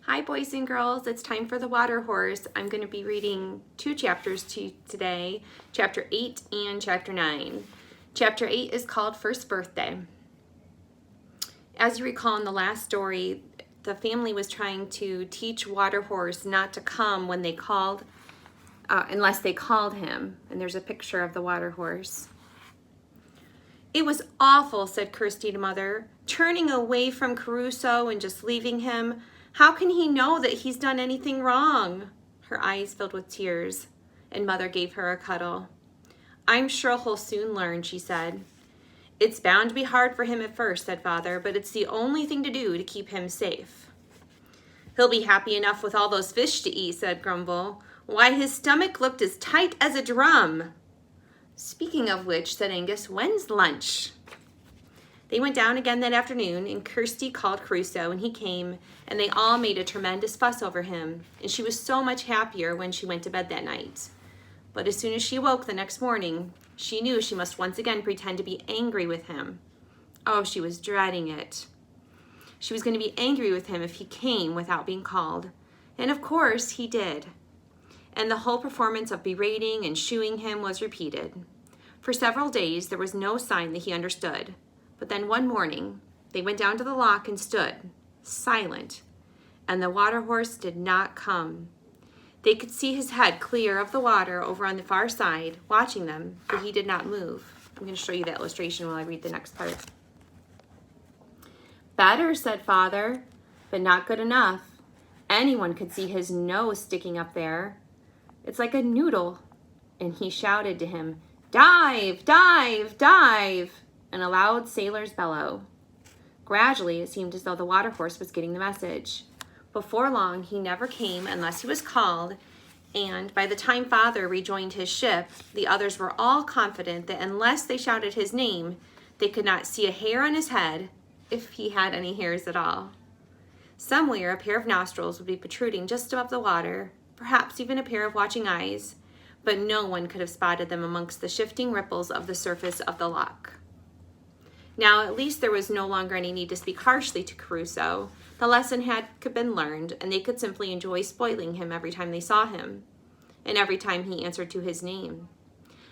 Hi boys and girls, it's time for the water horse. I'm going to be reading two chapters to you today, chapter 8 and chapter 9. Chapter 8 is called First Birthday. As you recall in the last story, the family was trying to teach water horse not to come when they called, unless they called him. And there's a picture of the water horse. It was awful, said Kirsty to Mother, turning away from Crusoe and just leaving him. How can he know that he's done anything wrong? Her eyes filled with tears, and Mother gave her a cuddle. I'm sure he'll soon learn, she said. It's bound to be hard for him at first, said Father, but it's the only thing to do to keep him safe. He'll be happy enough with all those fish to eat, said Grumble. Why, his stomach looked as tight as a drum. Speaking of which, said Angus, when's lunch? They went down again that afternoon, and Kirsty called Crusoe, and he came, and they all made a tremendous fuss over him, and she was so much happier when she went to bed that night. But as soon as she awoke the next morning, she knew she must once again pretend to be angry with him. Oh, she was dreading it. She was going to be angry with him if he came without being called. And of course, he did. And the whole performance of berating and shooing him was repeated. For several days, there was no sign that he understood. But then one morning, they went down to the loch and stood, silent, and the water horse did not come. They could see his head clear of the water over on the far side, watching them, but he did not move. I'm going to show you that illustration while I read the next part. Better, said Father, but not good enough. Anyone could see his nose sticking up there. It's like a noodle. And he shouted to him, dive, dive, dive, and a loud sailor's bellow. Gradually, it seemed as though the water horse was getting the message. Before long, he never came unless he was called, and by the time Father rejoined his ship, the others were all confident that unless they shouted his name, they could not see a hair on his head, if he had any hairs at all. Somewhere, a pair of nostrils would be protruding just above the water, perhaps even a pair of watching eyes, but no one could have spotted them amongst the shifting ripples of the surface of the loch. Now, at least there was no longer any need to speak harshly to Crusoe. The lesson had been learned, and they could simply enjoy spoiling him every time they saw him, and every time he answered to his name.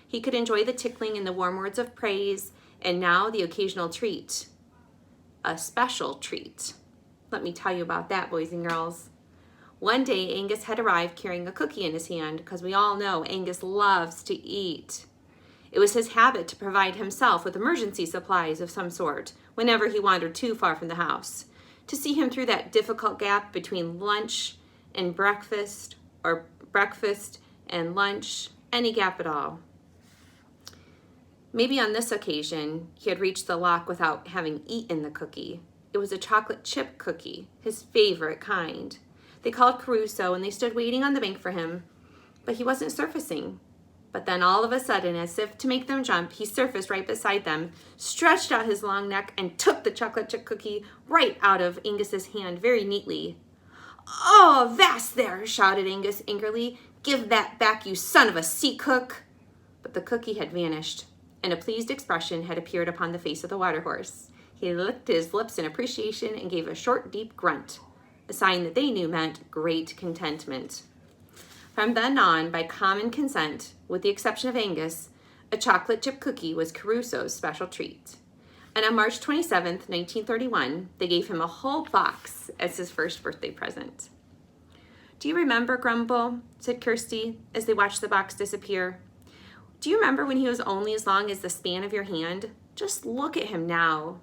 He could enjoy the tickling and the warm words of praise, and now the occasional treat. A special treat. Let me tell you about that, boys and girls. One day, Angus had arrived carrying a cookie in his hand, because we all know Angus loves to eat. It was his habit to provide himself with emergency supplies of some sort whenever he wandered too far from the house. To see him through that difficult gap between lunch and breakfast, or breakfast and lunch, any gap at all. Maybe on this occasion, he had reached the loch without having eaten the cookie. It was a chocolate chip cookie, his favorite kind. They called Crusoe and they stood waiting on the bank for him, but he wasn't surfacing. But then all of a sudden, as if to make them jump, he surfaced right beside them, stretched out his long neck, and took the chocolate chip cookie right out of Angus's hand very neatly. Oh, vast there, shouted Angus angrily. Give that back, you son of a sea cook. But the cookie had vanished, and a pleased expression had appeared upon the face of the water horse. He licked his lips in appreciation and gave a short, deep grunt, a sign that they knew meant great contentment. From then on, by common consent, with the exception of Angus, a chocolate chip cookie was Crusoe's special treat. And on March 27th, 1931, they gave him a whole box as his first birthday present. Do you remember, Grumble? Said Kirsty as they watched the box disappear. Do you remember when he was only as long as the span of your hand? Just look at him now.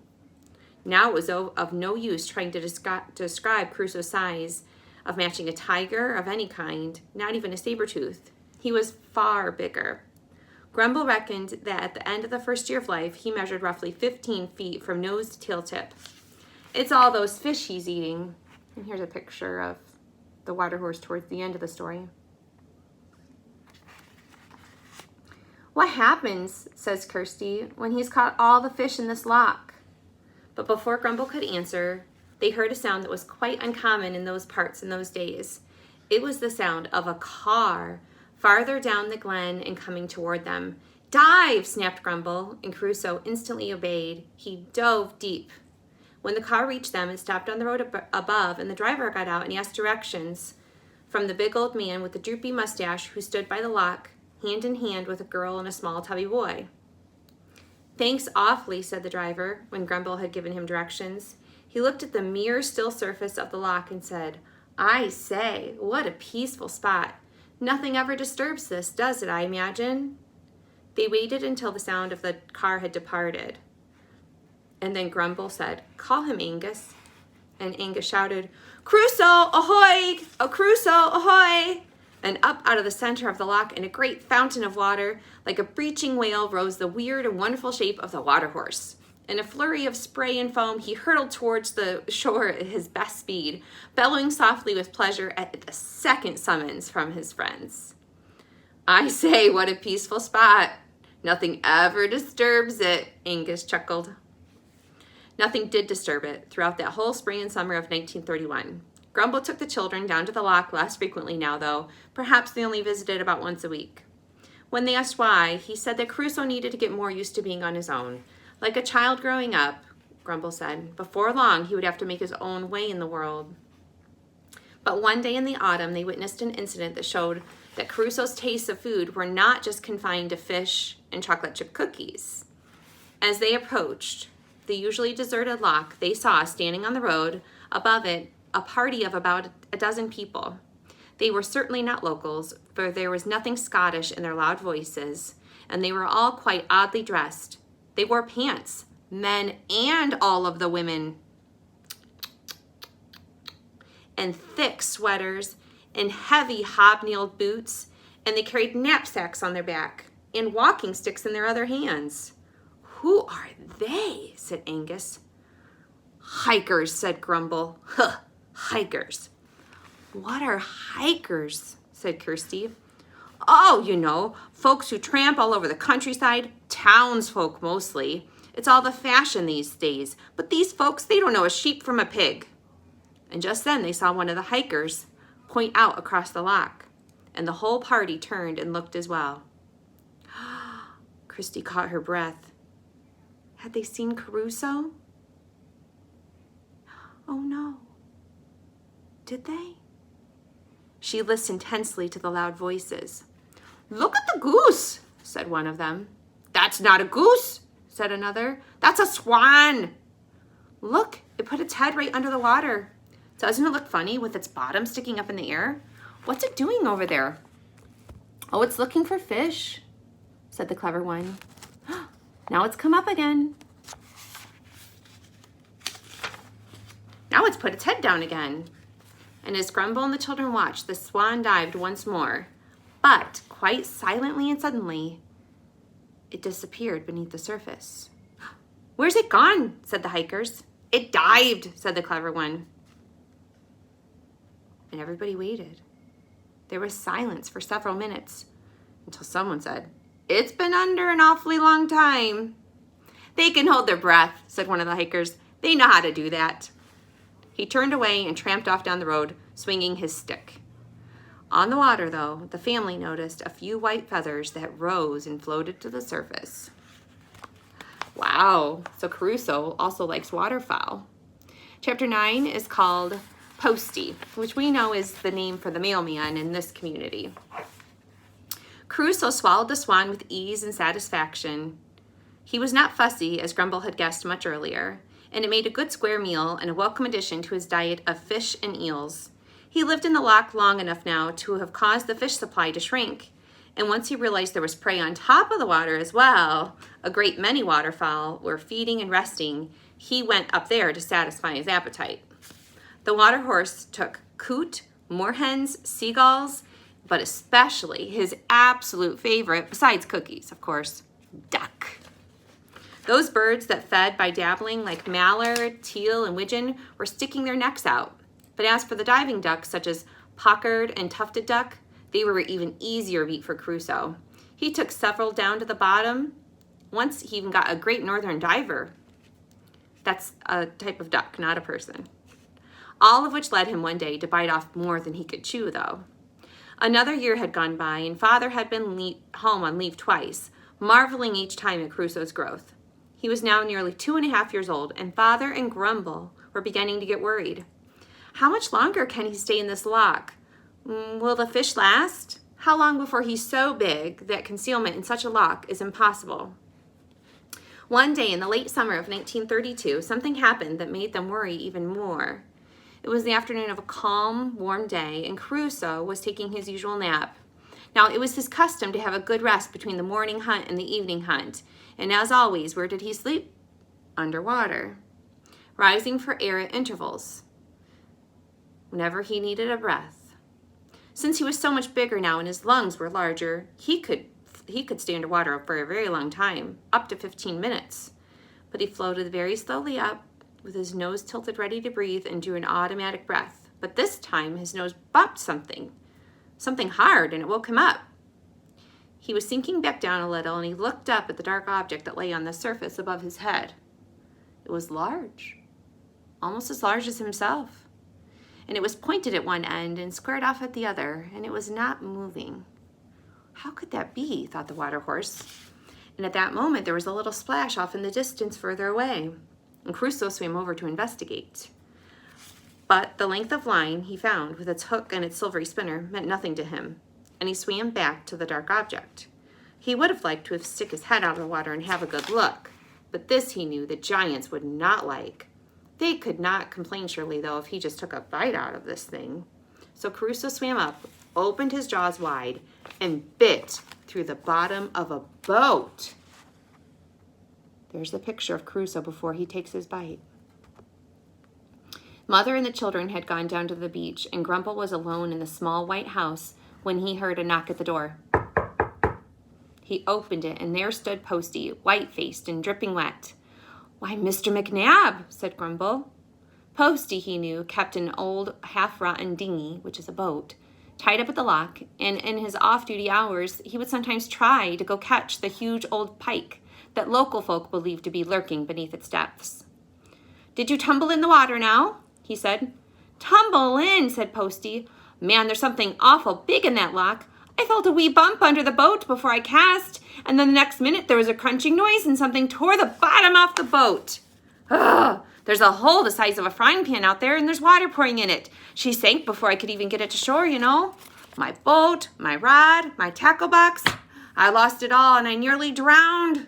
Now it was of no use trying to describe Crusoe's size, of matching a tiger of any kind, not even a saber-tooth. He was far bigger. Grumble reckoned that at the end of the first year of life, he measured roughly 15 feet from nose to tail tip. It's all those fish he's eating. And here's a picture of the water horse towards the end of the story. What happens, says Kirsty, when he's caught all the fish in this loch? But before Grumble could answer, they heard a sound that was quite uncommon in those parts in those days. It was the sound of a car farther down the glen and coming toward them. Dive, snapped Grumble, and Crusoe instantly obeyed. He dove deep. When the car reached them, it stopped on the road above, and the driver got out and he asked directions from the big old man with the droopy mustache who stood by the lock, hand in hand with a girl and a small tubby boy. "Thanks awfully," said the driver, when Grumble had given him directions. He looked at the mere still surface of the lock and said, "I say, what a peaceful spot. Nothing ever disturbs this, does it, I imagine?" They waited until the sound of the car had departed. And then Grumble said, "Call him Angus." And Angus shouted, "Crusoe, ahoy! Oh, Crusoe, ahoy!" And up out of the center of the lock in a great fountain of water, like a breaching whale, rose the weird and wonderful shape of the water horse. In a flurry of spray and foam, he hurtled towards the shore at his best speed, bellowing softly with pleasure at the second summons from his friends. "I say, what a peaceful spot. Nothing ever disturbs it," Angus chuckled. Nothing did disturb it throughout that whole spring and summer of 1931. Grumble took the children down to the lock less frequently now, though. Perhaps they only visited about once a week. When they asked why, he said that Crusoe needed to get more used to being on his own. Like a child growing up, Grumble said, before long he would have to make his own way in the world. But one day in the autumn, they witnessed an incident that showed that Crusoe's tastes of food were not just confined to fish and chocolate chip cookies. As they approached the usually deserted lock, they saw, standing on the road above it, a party of about a dozen people. They were certainly not locals, for there was nothing Scottish in their loud voices, and they were all quite oddly dressed. They wore pants, men and all of the women, and thick sweaters and heavy hobnailed boots, and they carried knapsacks on their back and walking sticks in their other hands. "Who are they?" said Angus. "Hikers," said Grumble. "Huh, hikers." "What are hikers?" said Kirsty. "Oh, you know, folks who tramp all over the countryside, townsfolk mostly. It's all the fashion these days. But these folks, they don't know a sheep from a pig." And just then they saw one of the hikers point out across the lock, and the whole party turned and looked as well. Kirsty caught her breath. Had they seen Crusoe? Oh no. Did they? She listened tensely to the loud voices. "Look at the goose," said one of them. "That's not a goose," said another. "That's a swan." "Look, it put its head right under the water. Doesn't it look funny with its bottom sticking up in the air? What's it doing over there?" "Oh, it's looking for fish," said the clever one. "Now it's come up again. Now it's put its head down again." And as Grumble and the children watched, the swan dived once more, but quite silently and suddenly, it disappeared beneath the surface. "Where's it gone?" said the hikers. "It dived," said the clever one. And everybody waited. There was silence for several minutes until someone said, "It's been under an awfully long time." "They can hold their breath," said one of the hikers. "They know how to do that." He turned away and tramped off down the road, swinging his stick. On the water, though, the family noticed a few white feathers that rose and floated to the surface. Wow, so Crusoe also likes waterfowl. Chapter 9 is called Posty, which we know is the name for the mailman in this community. Crusoe swallowed the swan with ease and satisfaction. He was not fussy, as Grumble had guessed much earlier, and it made a good square meal and a welcome addition to his diet of fish and eels. He lived in the loch long enough now to have caused the fish supply to shrink, and once he realized there was prey on top of the water as well, a great many waterfowl were feeding and resting, he went up there to satisfy his appetite. The water horse took coot, moorhens, seagulls, but especially his absolute favorite, besides cookies, of course, duck. Those birds that fed by dabbling, like mallard, teal, and widgeon, were sticking their necks out. But as for the diving ducks, such as puckered and tufted duck, they were even easier meat for Crusoe. He took several down to the bottom. Once he even got a great northern diver. That's a type of duck, not a person. All of which led him one day to bite off more than he could chew, though. Another year had gone by, and Father had been home on leave twice, marveling each time at Crusoe's growth. He was now nearly 2.5 years old, and Father and Grumble were beginning to get worried. How much longer can he stay in this lock? Will the fish last? How long before he's so big that concealment in such a lock is impossible? One day in the late summer of 1932, something happened that made them worry even more. It was the afternoon of a calm, warm day, and Crusoe was taking his usual nap. Now, it was his custom to have a good rest between the morning hunt and the evening hunt, and as always, where did he sleep? Underwater, rising for air at intervals, whenever he needed a breath. Since he was so much bigger now and his lungs were larger, he could stay underwater for a very long time, up to 15 minutes. But he floated very slowly up, with his nose tilted ready to breathe, and drew an automatic breath. But this time his nose bumped something hard, and it woke him up. He was sinking back down a little, and he looked up at the dark object that lay on the surface above his head. It was large, almost as large as himself, and it was pointed at one end and squared off at the other, and it was not moving. How could that be, thought the water horse. And at that moment there was a little splash off in the distance further away, and Crusoe swam over to investigate. But the length of line he found with its hook and its silvery spinner meant nothing to him, and he swam back to the dark object. He would have liked to have stick his head out of the water and have a good look, but this he knew the giants would not like. They could not complain, surely, though, if he just took a bite out of this thing. So Crusoe swam up, opened his jaws wide, and bit through the bottom of a boat. There's the picture of Crusoe before he takes his bite. Mother and the children had gone down to the beach, and Grumble was alone in the small white house when he heard a knock at the door. He opened it, and there stood Posty, white-faced and dripping wet. "Why, Mr. McNabb," said Grumble. Posty, he knew, kept an old half-rotten dinghy, which is a boat, tied up at the lock, and in his off-duty hours he would sometimes try to go catch the huge old pike that local folk believed to be lurking beneath its depths. "Did you tumble in the water now?" he said. "Tumble in," said Posty. "Man, there's something awful big in that lock. I felt a wee bump under the boat before I cast, and then the next minute there was a crunching noise and something tore the bottom off the boat. Ugh! There's a hole the size of a frying pan out there, and there's water pouring in it. She sank before I could even get it to shore, you know. My boat, my rod, my tackle box. I lost it all, and I nearly drowned."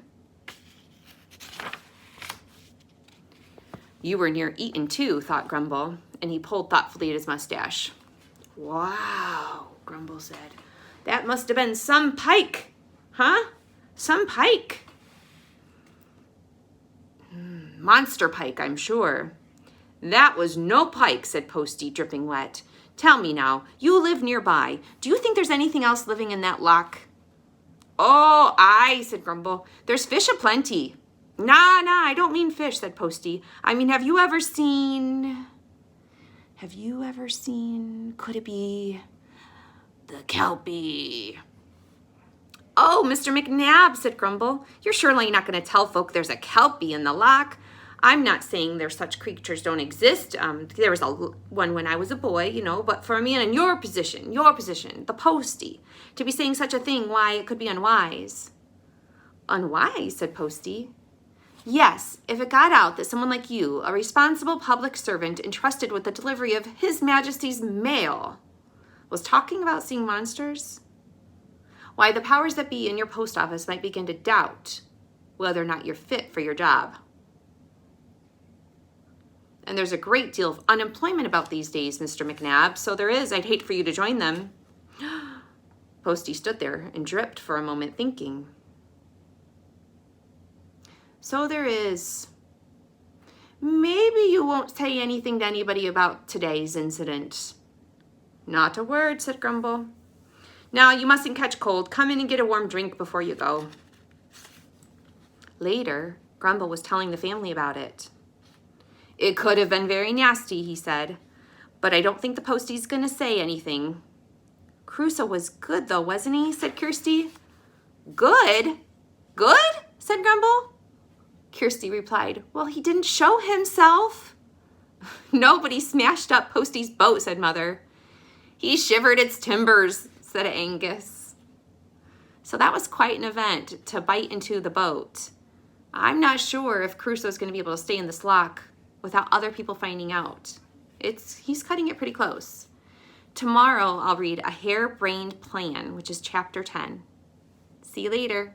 "You were near eaten too," thought Grumble, and he pulled thoughtfully at his mustache. "Wow," Grumble said. "That must have been some pike, huh? Some pike. Monster pike, I'm sure." "That was no pike," said Posty, dripping wet. "Tell me now, you live nearby. Do you think there's anything else living in that lock?" "Oh, aye," said Grumble. "There's fish aplenty." Nah, I don't mean fish," said Posty. "I mean, have you ever seen, could it be the Kelpie?" "Oh, Mr. McNabb," said Grumble, "you're surely not going to tell folk there's a Kelpie in the lock. I'm not saying there's such creatures don't exist. There was one when I was a boy, you know, but for a man in your position, the Posty, to be saying such a thing, why, it could be unwise." "Unwise?" said Posty. "Yes, if it got out that someone like you, a responsible public servant entrusted with the delivery of His Majesty's mail, was talking about seeing monsters, why, the powers that be in your post office might begin to doubt whether or not you're fit for your job. And there's a great deal of unemployment about these days, Mr. McNabb, so there is. I'd hate for you to join them." Posty stood there and dripped for a moment, thinking. "So there is. Maybe you won't say anything to anybody about today's incident." "Not a word," said Grumble. "Now, you mustn't catch cold. Come in and get a warm drink before you go." Later, Grumble was telling the family about it. "It could have been very nasty," he said, "but I don't think the Posty's going to say anything." "Crusoe was good, though, wasn't he?" said Kirsty. "Good? Good?" said Grumble. Kirsty replied, "Well, he didn't show himself." "Nobody smashed up Posty's boat," said Mother. "He shivered its timbers," said Angus. So that was quite an event, to bite into the boat. I'm not sure if Crusoe's going to be able to stay in this lock without other people finding out. He's cutting it pretty close. Tomorrow I'll read A Harebrained Plan, which is chapter 10. See you later.